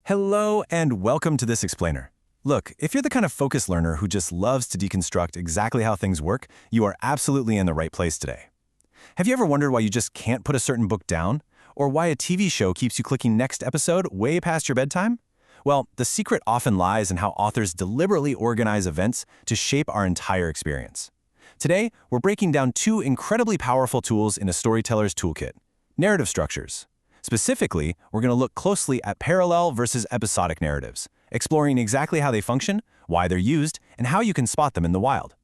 Hello and welcome to this explainer. Look, if you're the kind of focused learner who just loves to deconstruct exactly how things work, you are absolutely in the right place today. Have you ever wondered why you just can't put a certain book down? Or why a TV show keeps you clicking next episode way past your bedtime? Well, the secret often lies in how authors deliberately organize events to shape our entire experience. Today, we're breaking down two incredibly powerful tools in a storyteller's toolkit: narrative structures. Specifically, we're going to look closely at parallel versus episodic narratives, exploring exactly how they function, why they're used, and how you can spot them in the wild.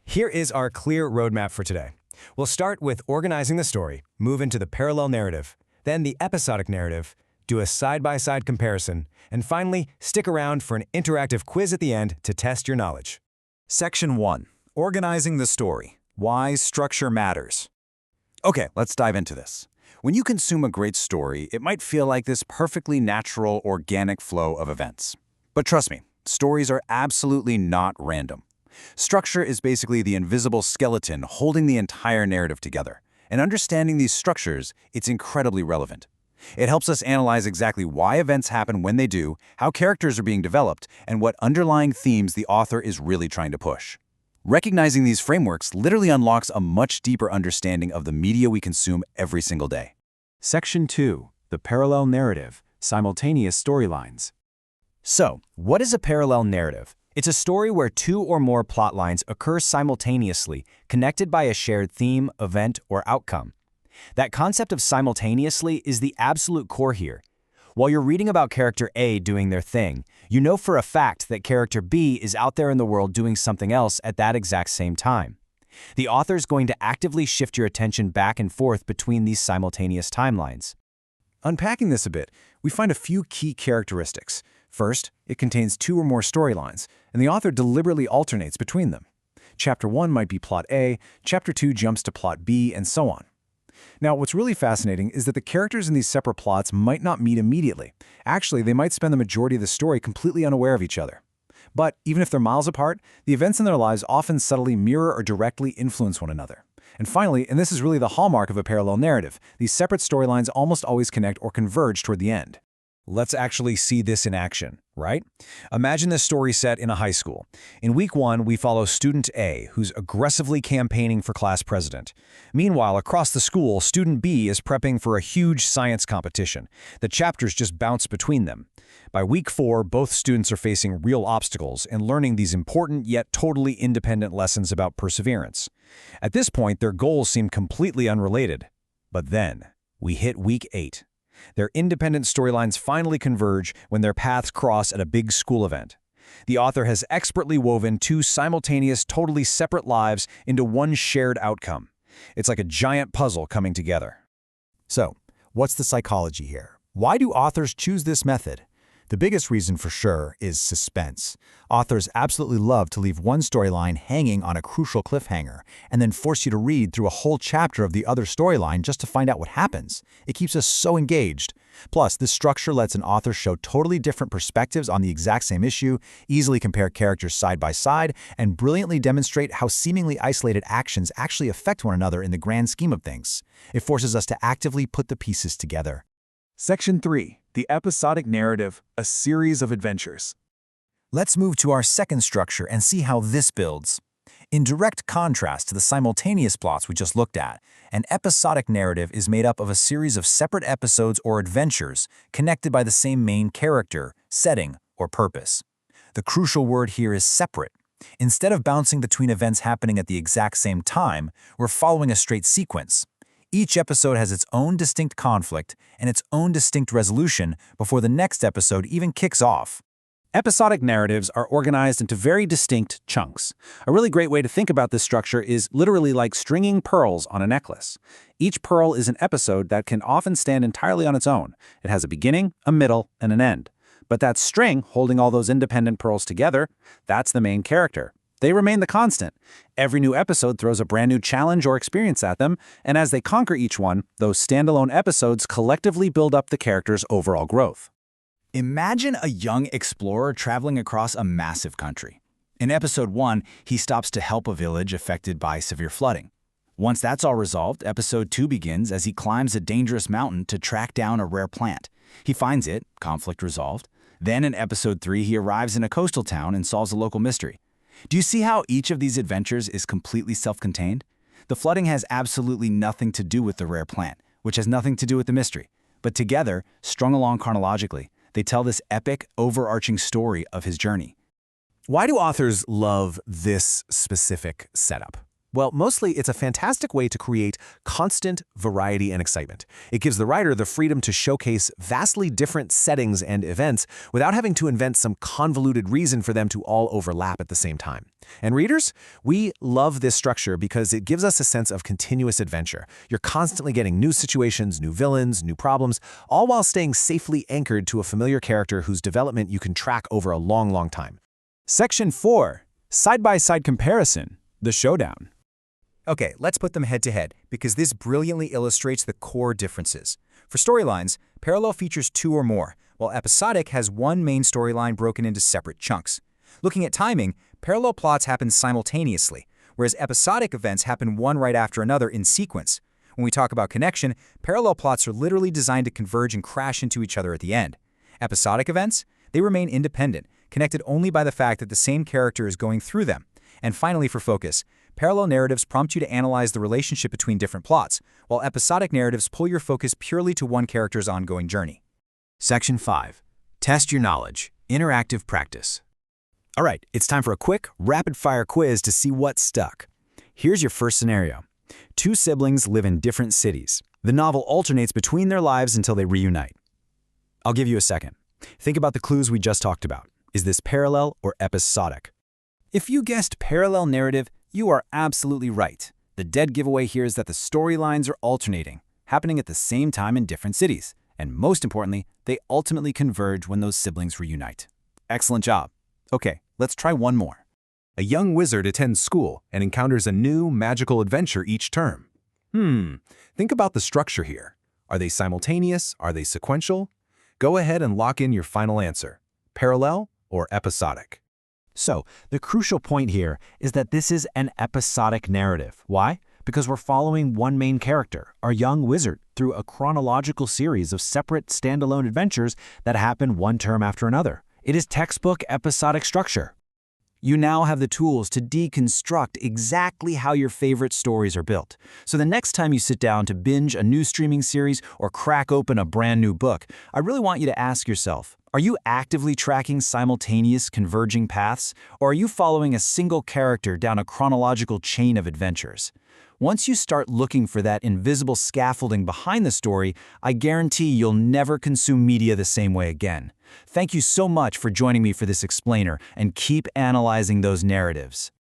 Here is our clear roadmap for today. We'll start with organizing the story, move into the parallel narrative, then the episodic narrative, do a side-by-side comparison, and finally, stick around for an interactive quiz at the end to test your knowledge. Section 1. Organizing the story. Why structure matters. Okay, let's dive into this. When you consume a great story, it might feel like this perfectly natural, organic flow of events. But trust me, stories are absolutely not random. Structure is basically the invisible skeleton holding the entire narrative together. And understanding these structures, it's incredibly relevant. It helps us analyze exactly why events happen when they do, how characters are being developed, and what underlying themes the author is really trying to push. Recognizing these frameworks literally unlocks a much deeper understanding of the media we consume every single day. Section 2. The parallel narrative, simultaneous storylines. So, what is a parallel narrative? It's a story where two or more plot lines occur simultaneously, connected by a shared theme, event, or outcome. That concept of simultaneously is the absolute core here. While you're reading about character A doing their thing, you know for a fact that character B is out there in the world doing something else at that exact same time. The author's going to actively shift your attention back and forth between these simultaneous timelines. Unpacking this a bit, we find a few key characteristics. First, it contains two or more storylines, and the author deliberately alternates between them. Chapter 1 might be plot A, Chapter 2 jumps to plot B, and so on. Now, what's really fascinating is that the characters in these separate plots might not meet immediately. Actually, they might spend the majority of the story completely unaware of each other. But even if they're miles apart, the events in their lives often subtly mirror or directly influence one another. And finally, and this is really the hallmark of a parallel narrative, these separate storylines almost always connect or converge toward the end. Let's actually see this in action, right? Imagine this story set in a high school. In week 1, we follow student A, who's aggressively campaigning for class president. Meanwhile, across the school, student B is prepping for a huge science competition. The chapters just bounce between them. By week 4, both students are facing real obstacles and learning these important yet totally independent lessons about perseverance. At this point, their goals seem completely unrelated. But then, we hit week 8. Their independent storylines finally converge when their paths cross at a big school event. The author has expertly woven two simultaneous, totally separate lives into one shared outcome. It's like a giant puzzle coming together. So, what's the psychology here? Why do authors choose this method? The biggest reason for sure is suspense. Authors absolutely love to leave one storyline hanging on a crucial cliffhanger and then force you to read through a whole chapter of the other storyline just to find out what happens. It keeps us so engaged. Plus, this structure lets an author show totally different perspectives on the exact same issue, easily compare characters side by side, and brilliantly demonstrate how seemingly isolated actions actually affect one another in the grand scheme of things. It forces us to actively put the pieces together. Section 3. The episodic narrative, a series of adventures. Let's move to our second structure and see how this builds. In direct contrast to the simultaneous plots we just looked at, an episodic narrative is made up of a series of separate episodes or adventures connected by the same main character, setting, or purpose. The crucial word here is separate. Instead of bouncing between events happening at the exact same time, we're following a straight sequence. Each episode has its own distinct conflict and its own distinct resolution before the next episode even kicks off. Episodic narratives are organized into very distinct chunks. A really great way to think about this structure is literally like stringing pearls on a necklace. Each pearl is an episode that can often stand entirely on its own. It has a beginning, a middle, and an end. But that string holding all those independent pearls together, that's the main character. They remain the constant. Every new episode throws a brand new challenge or experience at them, and as they conquer each one, those standalone episodes collectively build up the character's overall growth. Imagine a young explorer traveling across a massive country. In Episode 1, he stops to help a village affected by severe flooding. Once that's all resolved, Episode 2 begins as he climbs a dangerous mountain to track down a rare plant. He finds it, conflict resolved. Then in episode 3, he arrives in a coastal town and solves a local mystery. Do you see how each of these adventures is completely self-contained? The flooding has absolutely nothing to do with the rare plant, which has nothing to do with the mystery. But together, strung along chronologically, they tell this epic, overarching story of his journey. Why do authors love this specific setup? Well, mostly it's a fantastic way to create constant variety and excitement. It gives the writer the freedom to showcase vastly different settings and events without having to invent some convoluted reason for them to all overlap at the same time. And readers, we love this structure because it gives us a sense of continuous adventure. You're constantly getting new situations, new villains, new problems, all while staying safely anchored to a familiar character whose development you can track over a long, long time. Section 4. Side-by-side comparison. The showdown. Okay, let's put them head-to-head, because this brilliantly illustrates the core differences. For storylines, parallel features 2 or more, while episodic has one main storyline broken into separate chunks. Looking at timing, parallel plots happen simultaneously, whereas episodic events happen one right after another in sequence. When we talk about connection, parallel plots are literally designed to converge and crash into each other at the end. Episodic events? They remain independent, connected only by the fact that the same character is going through them. And finally, for focus, parallel narratives prompt you to analyze the relationship between different plots, while episodic narratives pull your focus purely to one character's ongoing journey. Section 5. Test your knowledge. Interactive practice. All right, it's time for a quick, rapid-fire quiz to see what stuck. Here's your first scenario. 2 siblings live in different cities. The novel alternates between their lives until they reunite. I'll give you a second. Think about the clues we just talked about. Is this parallel or episodic? If you guessed parallel narrative, you are absolutely right. The dead giveaway here is that the storylines are alternating, happening at the same time in different cities. And most importantly, they ultimately converge when those siblings reunite. Excellent job. Okay, let's try one more. A young wizard attends school and encounters a new magical adventure each term. Think about the structure here. Are they simultaneous? Are they sequential? Go ahead and lock in your final answer. Parallel or episodic? So, the crucial point here is that this is an episodic narrative. Why? Because we're following one main character, our young wizard, through a chronological series of separate standalone adventures that happen one term after another. It is textbook episodic structure. You now have the tools to deconstruct exactly how your favorite stories are built. So the next time you sit down to binge a new streaming series or crack open a brand new book, I really want you to ask yourself, are you actively tracking simultaneous converging paths, or are you following a single character down a chronological chain of adventures? Once you start looking for that invisible scaffolding behind the story, I guarantee you'll never consume media the same way again. Thank you so much for joining me for this explainer, and keep analyzing those narratives.